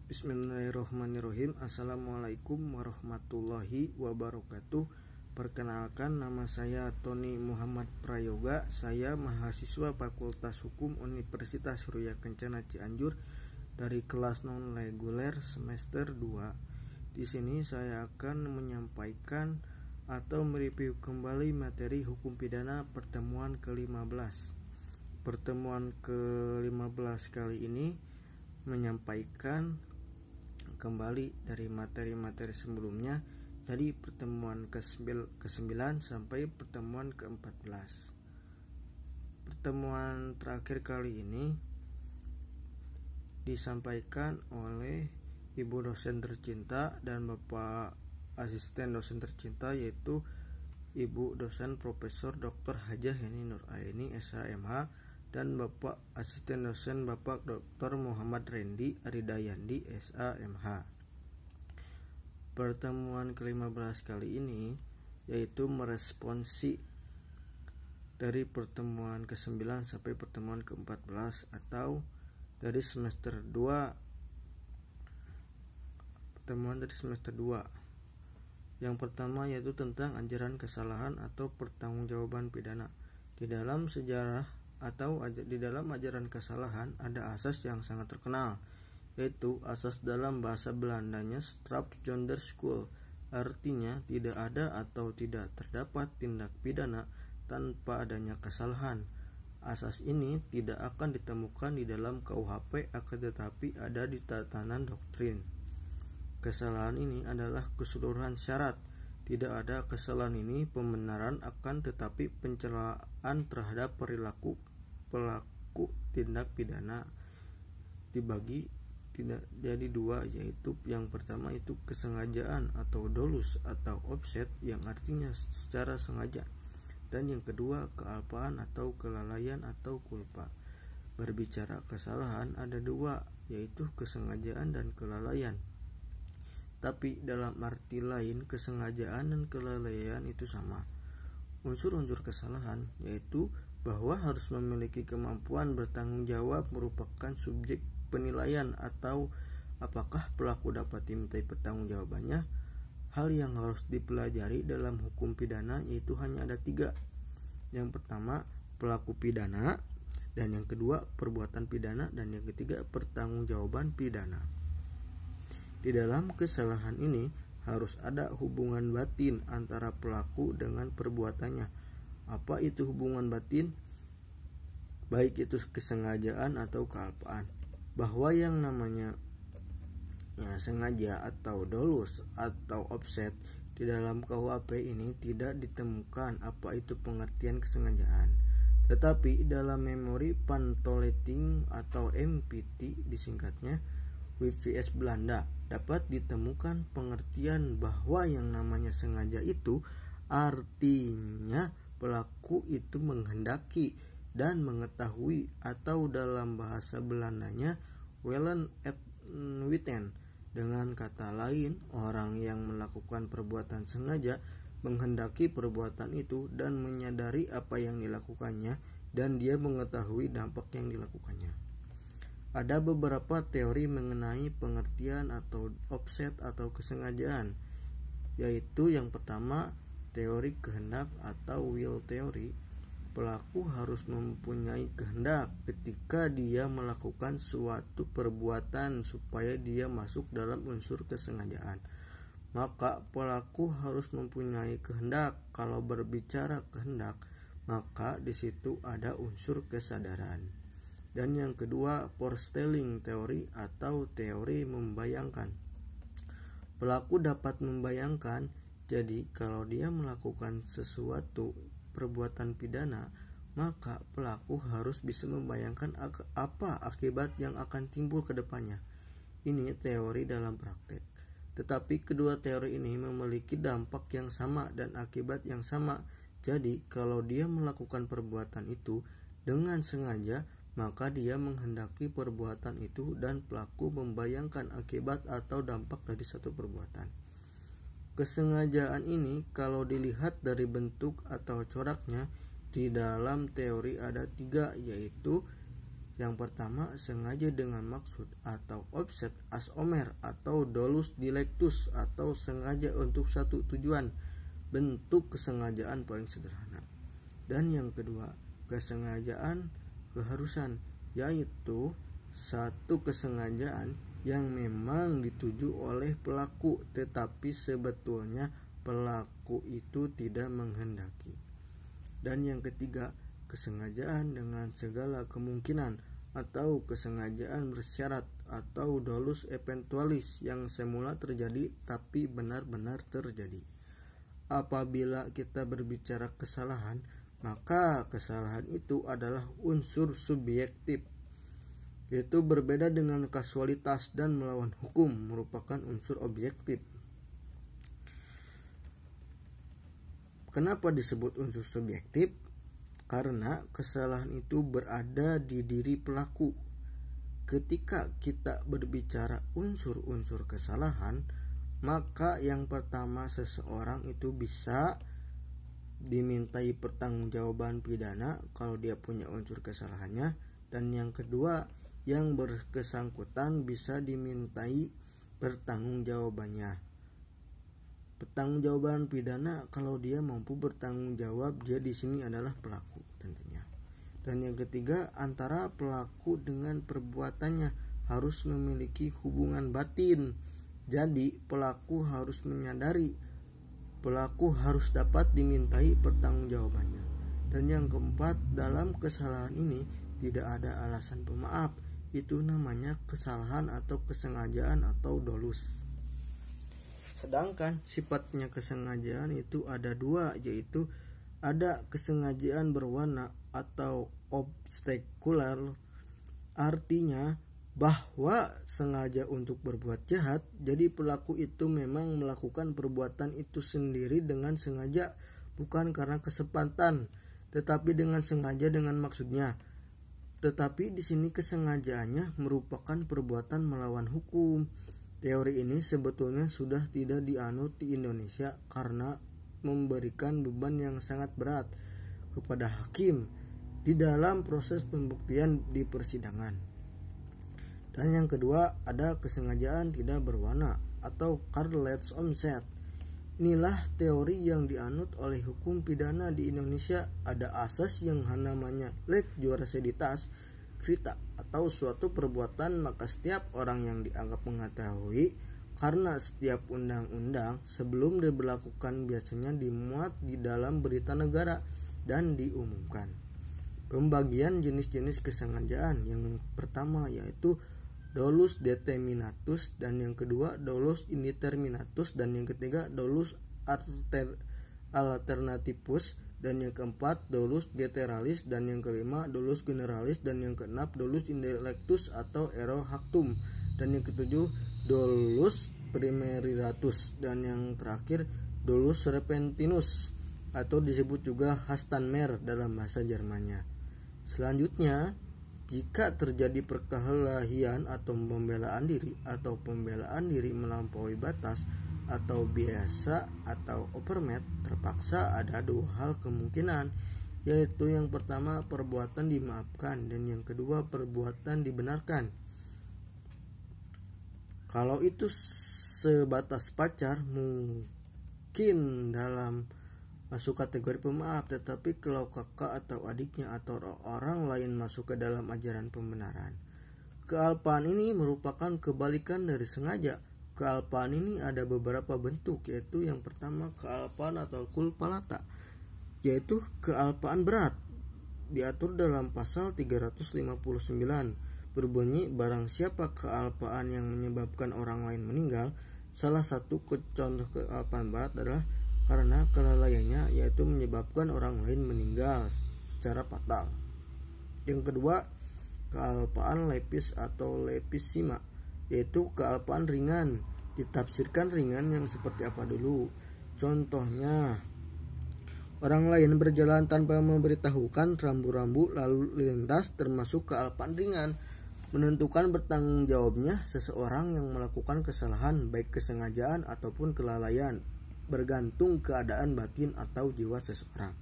Bismillahirrahmanirrahim. Assalamualaikum warahmatullahi wabarakatuh. Perkenalkan, nama saya Tony Muhammad Prayoga. Saya mahasiswa Fakultas Hukum Universitas Surya Kencana Cianjur dari kelas non reguler semester 2. Di sini saya akan menyampaikan atau mereview kembali materi hukum pidana pertemuan ke-15. Pertemuan ke-15 kali ini menyampaikan kembali dari materi-materi sebelumnya dari pertemuan ke-9 sampai pertemuan ke-14. Pertemuan terakhir kali ini disampaikan oleh Ibu dosen tercinta dan Bapak asisten dosen tercinta, yaitu Ibu dosen Profesor Dr. Hajah Heni Nuraini SHMH dan Bapak asisten dosen Bapak Dr. Muhammad Rendi Aridayandi SHMH. Pertemuan ke-15 kali ini yaitu meresponsi dari pertemuan ke-9 sampai pertemuan ke-14 atau dari semester 2, pertemuan dari semester 2. Yang pertama yaitu tentang ajaran kesalahan atau pertanggungjawaban pidana. Di dalam sejarah atau di dalam ajaran kesalahan ada asas yang sangat terkenal, yaitu asas dalam bahasa Belandanya strafzonderschuld, artinya tidak ada atau tidak terdapat tindak pidana tanpa adanya kesalahan. Asas ini tidak akan ditemukan di dalam KUHP, akan tetapi ada di tatanan doktrin. Kesalahan ini adalah keseluruhan syarat. Tidak ada kesalahan ini pembenaran, akan tetapi pencelaan terhadap perilaku pelaku tindak pidana. Dibagi jadi dua, yaitu yang pertama itu kesengajaan atau dolus atau offset yang artinya secara sengaja, dan yang kedua kealpaan atau kelalaian atau kulpa. Berbicara kesalahan ada dua, yaitu kesengajaan dan kelalaian. Tapi dalam arti lain, kesengajaan dan kelalaian itu sama. Unsur-unsur kesalahan yaitu bahwa harus memiliki kemampuan bertanggung jawab merupakan subjek penilaian, atau apakah pelaku dapat dimintai pertanggungjawabannya. Hal yang harus dipelajari dalam hukum pidana yaitu hanya ada 3. Yang pertama pelaku pidana, dan yang kedua perbuatan pidana, dan yang ketiga pertanggungjawaban pidana. Di dalam kesalahan ini harus ada hubungan batin antara pelaku dengan perbuatannya. Apa itu hubungan batin? Baik itu kesengajaan atau kealpaan. Bahwa yang namanya sengaja atau dolus atau offset di dalam KUHP ini tidak ditemukan apa itu pengertian kesengajaan. Tetapi dalam memori Pantoleting atau MPT disingkatnya, WVS Belanda, dapat ditemukan pengertian bahwa yang namanya sengaja itu artinya pelaku itu menghendaki dan mengetahui, atau dalam bahasa Belandanya willen et weten. Dengan kata lain, orang yang melakukan perbuatan sengaja menghendaki perbuatan itu dan menyadari apa yang dilakukannya, dan dia mengetahui dampak yang dilakukannya. Ada beberapa teori mengenai pengertian atau offset atau kesengajaan, yaitu yang pertama teori kehendak atau will theory. Pelaku harus mempunyai kehendak ketika dia melakukan suatu perbuatan supaya dia masuk dalam unsur kesengajaan. Maka pelaku harus mempunyai kehendak. Kalau berbicara kehendak, maka di situ ada unsur kesadaran. Dan yang kedua foretelling teori atau teori membayangkan. Pelaku dapat membayangkan, jadi kalau dia melakukan sesuatu perbuatan pidana, maka pelaku harus bisa membayangkan apa akibat yang akan timbul ke depannya. Ini teori dalam praktek. Tetapi kedua teori ini memiliki dampak yang sama dan akibat yang sama. Jadi kalau dia melakukan perbuatan itu dengan sengaja, maka dia menghendaki perbuatan itu dan pelaku membayangkan akibat atau dampak dari satu perbuatan. Kesengajaan ini kalau dilihat dari bentuk atau coraknya, di dalam teori ada 3, yaitu Yang pertama, sengaja dengan maksud atau offset as omer atau dolus dilectus atau sengaja untuk satu tujuan, bentuk kesengajaan paling sederhana. Dan yang kedua, kesengajaan keharusan, yaitu satu kesengajaan yang memang dituju oleh pelaku tetapi sebetulnya pelaku itu tidak menghendaki. Dan yang ketiga, kesengajaan dengan segala kemungkinan atau kesengajaan bersyarat atau dolus eventualis yang semula terjadi tapi benar-benar terjadi. Apabila kita berbicara kesalahan, maka kesalahan itu adalah unsur subjektif, yaitu berbeda dengan kasualitas dan melawan hukum merupakan unsur objektif. Kenapa disebut unsur subjektif? Karena kesalahan itu berada di diri pelaku. Ketika kita berbicara unsur-unsur kesalahan, maka yang pertama, seseorang itu bisa dimintai pertanggungjawaban pidana kalau dia punya unsur kesalahannya, dan yang kedua, yang bersangkutan bisa dimintai pertanggungjawabannya. Pertanggungjawaban pidana kalau dia mampu bertanggung jawab, dia di sini adalah pelaku tentunya. Dan yang ketiga, antara pelaku dengan perbuatannya harus memiliki hubungan batin. Jadi pelaku harus menyadari, pelaku harus dapat dimintai pertanggungjawabannya. Dan yang keempat, dalam kesalahan ini tidak ada alasan pemaaf. Itu namanya kesalahan atau kesengajaan atau dolus. Sedangkan sifatnya kesengajaan itu ada dua, yaitu ada kesengajaan berwarna atau obstacular, artinya bahwa sengaja untuk berbuat jahat. Jadi pelaku itu memang melakukan perbuatan itu sendiri dengan sengaja, bukan karena kesempatan, tetapi dengan sengaja dengan maksudnya. Tetapi di sini kesengajaannya merupakan perbuatan melawan hukum. Teori ini sebetulnya sudah tidak dianut di Indonesia karena memberikan beban yang sangat berat kepada hakim di dalam proses pembuktian di persidangan. Dan yang kedua, ada kesengajaan tidak berwarna atau careless onset. Inilah teori yang dianut oleh hukum pidana di Indonesia. Ada asas yang namanya lex jurisdictas vita atau suatu perbuatan, maka setiap orang yang dianggap mengetahui karena setiap undang-undang sebelum diberlakukan biasanya dimuat di dalam berita negara dan diumumkan. Pembagian jenis-jenis kesengajaan, yang pertama yaitu dolus determinatus, dan yang kedua dolus indeterminatus, dan yang ketiga dolus alternativus, dan yang keempat dolus generalis, dan yang kelima dolus generalis, dan yang keenam dolus intellectus atau ero hactum, dan yang ketujuh dolus primeratus, dan yang terakhir dolus repentinus atau disebut juga Hastanmer dalam bahasa Jermannya. Selanjutnya, jika terjadi perkelahian atau pembelaan diri atau pembelaan diri melampaui batas atau biasa atau overmet, terpaksa ada dua hal kemungkinan, yaitu yang pertama perbuatan dimaafkan dan yang kedua perbuatan dibenarkan. Kalau itu sebatas pacar mungkin dalam masuk kategori pemaaf, tetapi kalau kakak atau adiknya atau orang lain masuk ke dalam ajaran pembenaran. Kealpaan ini merupakan kebalikan dari sengaja. Kealpaan ini ada beberapa bentuk, yaitu yang pertama kealpaan atau culpa, yaitu kealpaan berat. Diatur dalam pasal 359, berbunyi barang siapa kealpaan yang menyebabkan orang lain meninggal. Salah satu contoh kealpaan berat adalah karena kelalaiannya, yaitu menyebabkan orang lain meninggal secara fatal. Yang kedua, kealpaan lepis atau lepissima, yaitu kealpaan ringan. Ditafsirkan ringan yang seperti apa dulu? Contohnya, orang lain berjalan tanpa memberitahukan rambu-rambu lalu lintas termasuk kealpaan ringan. Menentukan bertanggung jawabnya seseorang yang melakukan kesalahan, baik kesengajaan ataupun kelalaian, bergantung keadaan batin atau jiwa seseorang.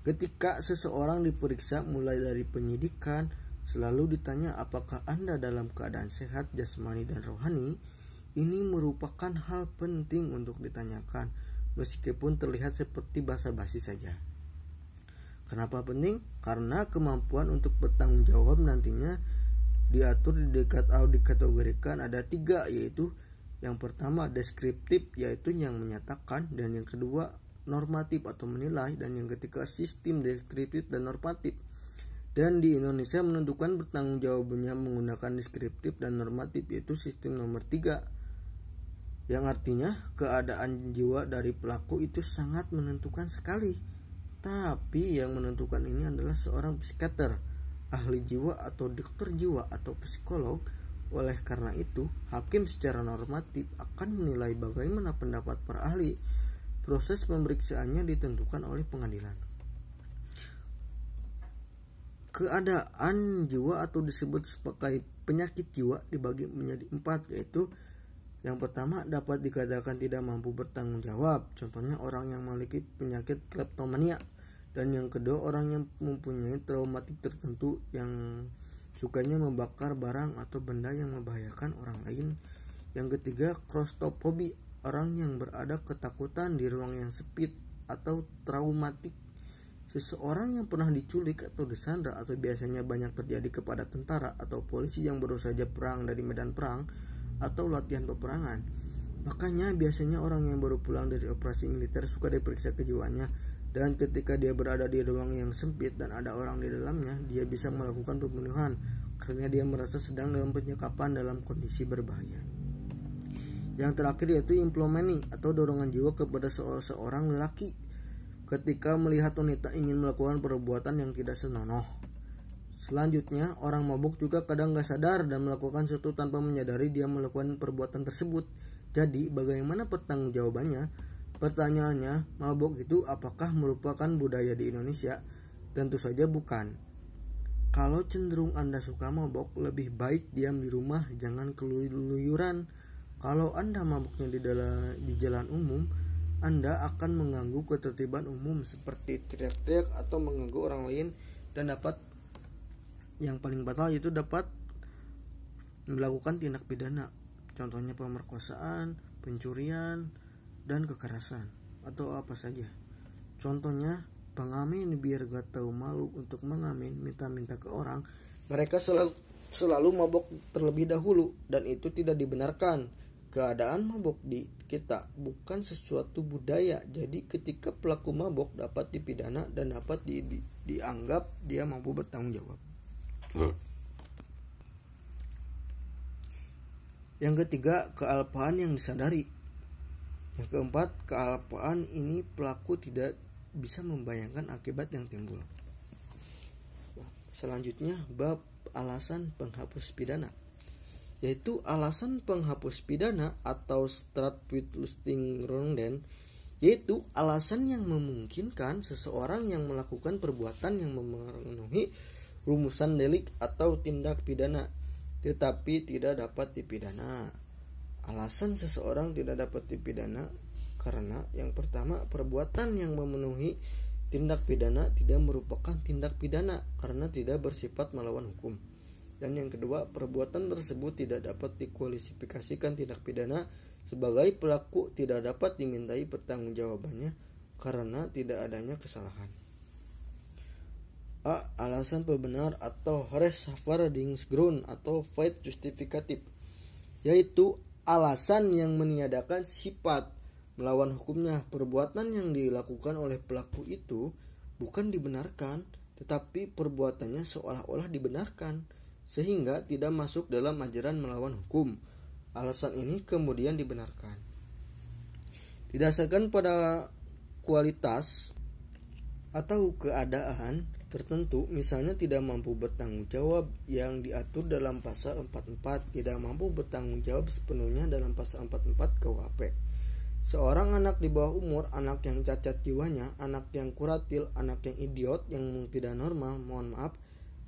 Ketika seseorang diperiksa mulai dari penyidikan Selalu ditanya apakah Anda dalam keadaan sehat jasmani dan rohani, ini merupakan hal penting untuk ditanyakan meskipun terlihat seperti basa-basi saja. Kenapa penting? Karena kemampuan untuk bertanggung jawab nantinya diatur dikategorikan ada 3, yaitu yang pertama deskriptif, yaitu yang menyatakan, dan yang kedua normatif atau menilai, dan yang ketiga sistem deskriptif dan normatif. Dan di Indonesia menentukan bertanggung jawabnya menggunakan deskriptif dan normatif, yaitu sistem nomor 3, yang artinya keadaan jiwa dari pelaku itu sangat menentukan sekali. Tapi yang menentukan ini adalah seorang psikiater, ahli jiwa atau dokter jiwa atau psikolog. Oleh karena itu, hakim secara normatif akan menilai bagaimana pendapat para ahli. Proses pemeriksaannya ditentukan oleh pengadilan. Keadaan jiwa atau disebut sebagai penyakit jiwa dibagi menjadi 4, yaitu yang pertama dapat dikatakan tidak mampu bertanggung jawab, contohnya orang yang memiliki penyakit kleptomania. Dan yang kedua orang yang mempunyai traumatik tertentu, yang sukanya membakar barang atau benda yang membahayakan orang lain. Yang ketiga claustrophobia, orang yang berada ketakutan di ruang yang sempit atau traumatik. Seseorang yang pernah diculik atau disandra atau biasanya banyak terjadi kepada tentara atau polisi yang baru saja perang dari medan perang atau latihan peperangan. Makanya biasanya orang yang baru pulang dari operasi militer suka diperiksa kejiwaannya, dan ketika dia berada di ruang yang sempit dan ada orang di dalamnya, dia bisa melakukan pembunuhan karena dia merasa sedang dalam penyekapan dalam kondisi berbahaya. Yang terakhir yaitu impulsomania atau dorongan jiwa kepada seorang lelaki ketika melihat wanita ingin melakukan perbuatan yang tidak senonoh. Selanjutnya, orang mabuk juga kadang gak sadar dan melakukan sesuatu tanpa menyadari dia melakukan perbuatan tersebut. Jadi, bagaimana pertanggungjawabannya? Pertanyaannya, mabuk itu apakah merupakan budaya di Indonesia? Tentu saja bukan. Kalau cenderung Anda suka mabuk, lebih baik diam di rumah, jangan keluyuran. Kalau Anda mabuknya di jalan umum, Anda akan mengganggu ketertiban umum seperti teriak-teriak atau mengganggu orang lain, dan dapat yang paling fatal itu dapat melakukan tindak pidana, contohnya pemerkosaan, pencurian, dan kekerasan atau apa saja. Contohnya pengamen biar gak tahu malu untuk mengamen minta-minta ke orang, mereka selalu mabok terlebih dahulu, dan itu tidak dibenarkan. Keadaan mabok di kita bukan sesuatu budaya. Jadi ketika pelaku mabok dapat dipidana dan dapat dianggap dia mampu bertanggung jawab. Yang ketiga, kealpaan yang disadari. Yang keempat, kealpaan ini pelaku tidak bisa membayangkan akibat yang timbul. Selanjutnya, bab alasan penghapus pidana, yaitu alasan penghapus pidana atau Strafverlustungsgründen, yaitu alasan yang memungkinkan seseorang yang melakukan perbuatan yang memenuhi rumusan delik atau tindak pidana tetapi tidak dapat dipidana. Alasan seseorang tidak dapat dipidana karena yang pertama, perbuatan yang memenuhi tindak pidana tidak merupakan tindak pidana karena tidak bersifat melawan hukum. Dan yang kedua, perbuatan tersebut tidak dapat dikualifikasikan tindak pidana sebagai pelaku tidak dapat dimintai pertanggungjawabannya karena tidak adanya kesalahan. A. Alasan pembenar atau Rechtfertigungsgrund atau Feit justifikatif, yaitu alasan yang meniadakan sifat melawan hukumnya. Perbuatan yang dilakukan oleh pelaku itu bukan dibenarkan, tetapi perbuatannya seolah-olah dibenarkan, sehingga tidak masuk dalam ajaran melawan hukum. Alasan ini kemudian dibenarkan. Didasarkan pada kualitas atau keadaan tertentu, misalnya tidak mampu bertanggung jawab yang diatur dalam pasal 44, tidak mampu bertanggung jawab sepenuhnya dalam pasal 44 KUHP. Seorang anak di bawah umur, anak yang cacat jiwanya, anak yang kuratil, anak yang idiot, yang tidak normal, mohon maaf,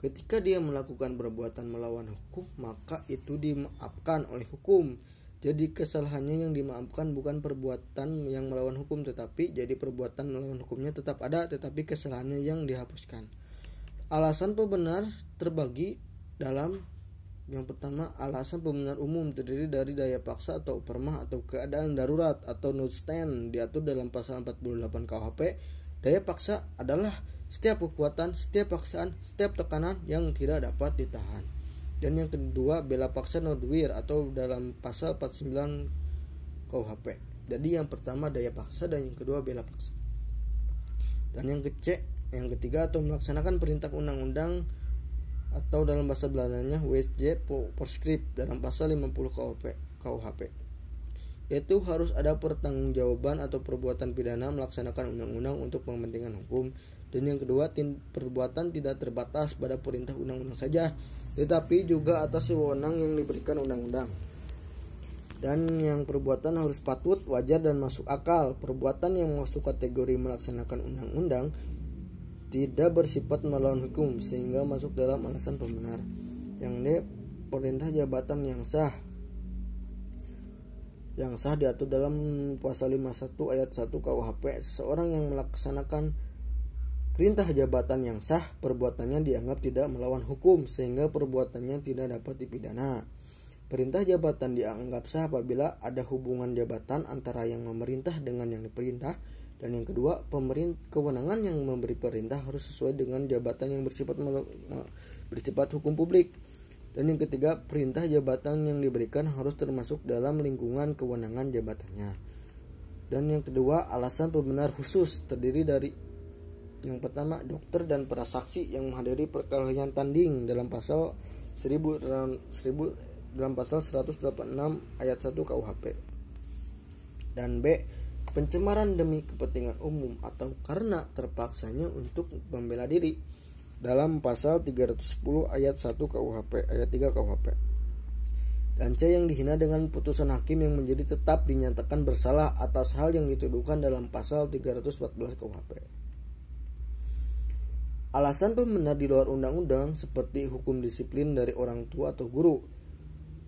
ketika dia melakukan perbuatan melawan hukum, maka itu dimaafkan oleh hukum. Jadi kesalahannya yang dimaafkan bukan perbuatan yang melawan hukum, tetapi jadi perbuatan melawan hukumnya tetap ada, tetapi kesalahannya yang dihapuskan. Alasan pembenar terbagi dalam yang pertama, alasan pembenar umum terdiri dari daya paksa atau permah atau keadaan darurat atau non stand diatur dalam pasal 48 KUHP. Daya paksa adalah setiap kekuatan, setiap paksaan, setiap tekanan yang tidak dapat ditahan. Dan yang kedua, bela paksa nodwir atau dalam pasal 49 KUHP. Jadi yang pertama daya paksa dan yang kedua bela paksa. Dan yang ketiga atau melaksanakan perintah undang-undang atau dalam bahasa Belandanya WSJ Prescript dalam pasal 50 KUHP. Yaitu harus ada pertanggungjawaban atau perbuatan pidana melaksanakan undang-undang untuk kepentingan hukum. Dan yang kedua, perbuatan tidak terbatas pada perintah undang-undang saja, tetapi juga atas wewenang yang diberikan undang-undang. Dan yang perbuatan harus patut, wajar, dan masuk akal. Perbuatan yang masuk kategori melaksanakan undang-undang tidak bersifat melawan hukum sehingga masuk dalam alasan pembenar. Yang D, perintah jabatan yang sah diatur dalam pasal 51 ayat 1 KUHP. Seseorang yang melaksanakan perintah jabatan yang sah, perbuatannya dianggap tidak melawan hukum sehingga perbuatannya tidak dapat dipidana. Perintah jabatan dianggap sah apabila ada hubungan jabatan antara yang memerintah dengan yang diperintah. Dan yang kedua, kewenangan yang memberi perintah harus sesuai dengan jabatan yang bersifat hukum publik. Dan yang ketiga, perintah jabatan yang diberikan harus termasuk dalam lingkungan kewenangan jabatannya. Dan yang kedua, alasan pembenar khusus terdiri dari yang pertama, dokter dan para saksi yang menghadiri perkelahian tanding dalam pasal 186 ayat 1 KUHP. Dan B, pencemaran demi kepentingan umum atau karena terpaksanya untuk membela diri dalam pasal 310 ayat 1 KUHP ayat 3 KUHP. Dan C, yang dihina dengan putusan hakim yang menjadi tetap dinyatakan bersalah atas hal yang dituduhkan dalam pasal 314 KUHP. Alasan pembenar di luar undang-undang seperti hukum disiplin dari orang tua atau guru.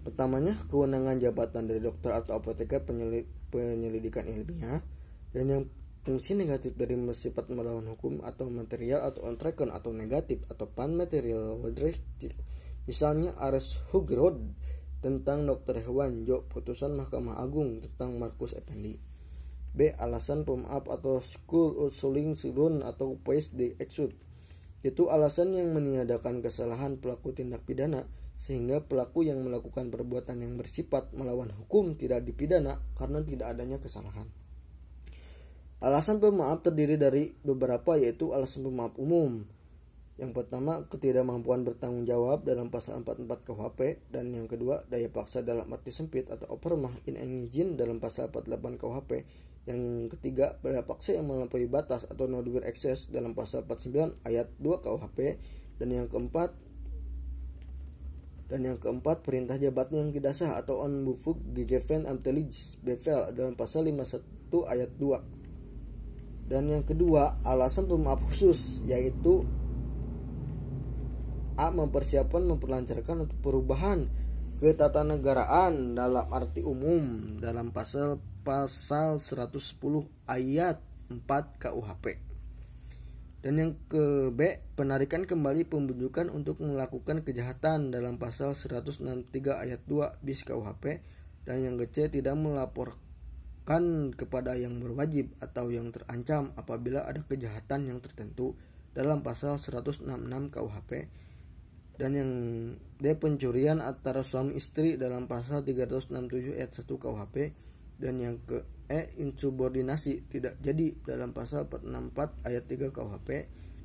Pertamanya, kewenangan jabatan dari dokter atau apoteker penyelidikan ilmiah. Dan yang fungsi negatif dari bersifat melawan hukum atau material atau ontrekon atau negatif atau pan material restrictive. Misalnya Ares Hugerod tentang dokter hewan, Jo putusan Mahkamah Agung tentang Markus Effendi. B, alasan pemaaf atau school usuling surun atau PSD exud. Itu alasan yang meniadakan kesalahan pelaku tindak pidana sehingga pelaku yang melakukan perbuatan yang bersifat melawan hukum tidak dipidana karena tidak adanya kesalahan. Alasan pemaaf terdiri dari beberapa, yaitu alasan pemaaf umum. Yang pertama, ketidakmampuan bertanggung jawab dalam pasal 44 KUHP. Dan yang kedua, daya paksa dalam arti sempit atau opermah in engine dalam pasal 48 KUHP. Yang ketiga, daya paksa yang melampaui batas atau nodwir excess dalam pasal 49 ayat 2 KUHP. Dan yang keempat, perintah jabatan yang tidak sah atau onbefug gegeven amtelig bevel dalam pasal 51 ayat 2. Dan yang kedua, alasan pemaaf khusus, yaitu A, mempersiapkan, memperlancarkan atau perubahan ketatanegaraan dalam arti umum dalam pasal 110 ayat 4 KUHP. Dan yang ke B, penarikan kembali pembujukan untuk melakukan kejahatan dalam pasal 163 ayat 2 bis KUHP. Dan yang ke C, tidak melaporkan kepada yang berwajib atau yang terancam apabila ada kejahatan yang tertentu dalam pasal 166 KUHP. Dan yang D, pencurian antara suami istri dalam pasal 367 ayat 1 KUHP. Dan yang ke E, insubordinasi tidak jadi dalam pasal 464 ayat 3 KUHP.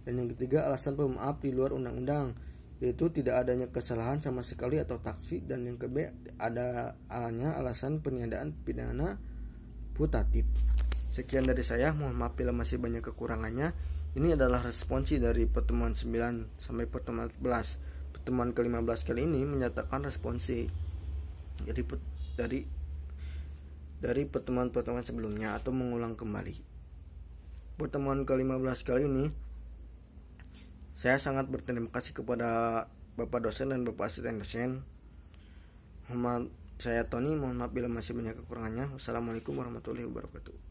Dan yang ketiga, alasan pemaaf di luar undang-undang, yaitu tidak adanya kesalahan sama sekali atau taksi. Dan yang ke B, ada alasan peniadaan pidana putatif. Sekian dari saya, mohon maaf bila masih banyak kekurangannya. Ini adalah responsi dari pertemuan 9 sampai pertemuan 14. Pertemuan ke-15 kali ini menyatakan responsi dari pertemuan-pertemuan sebelumnya atau mengulang kembali. Pertemuan ke-15 kali ini saya sangat berterima kasih kepada Bapak dosen dan Bapak asisten dosen. Saya Tony, mohon maaf bila masih banyak kekurangannya. Wassalamualaikum warahmatullahi wabarakatuh.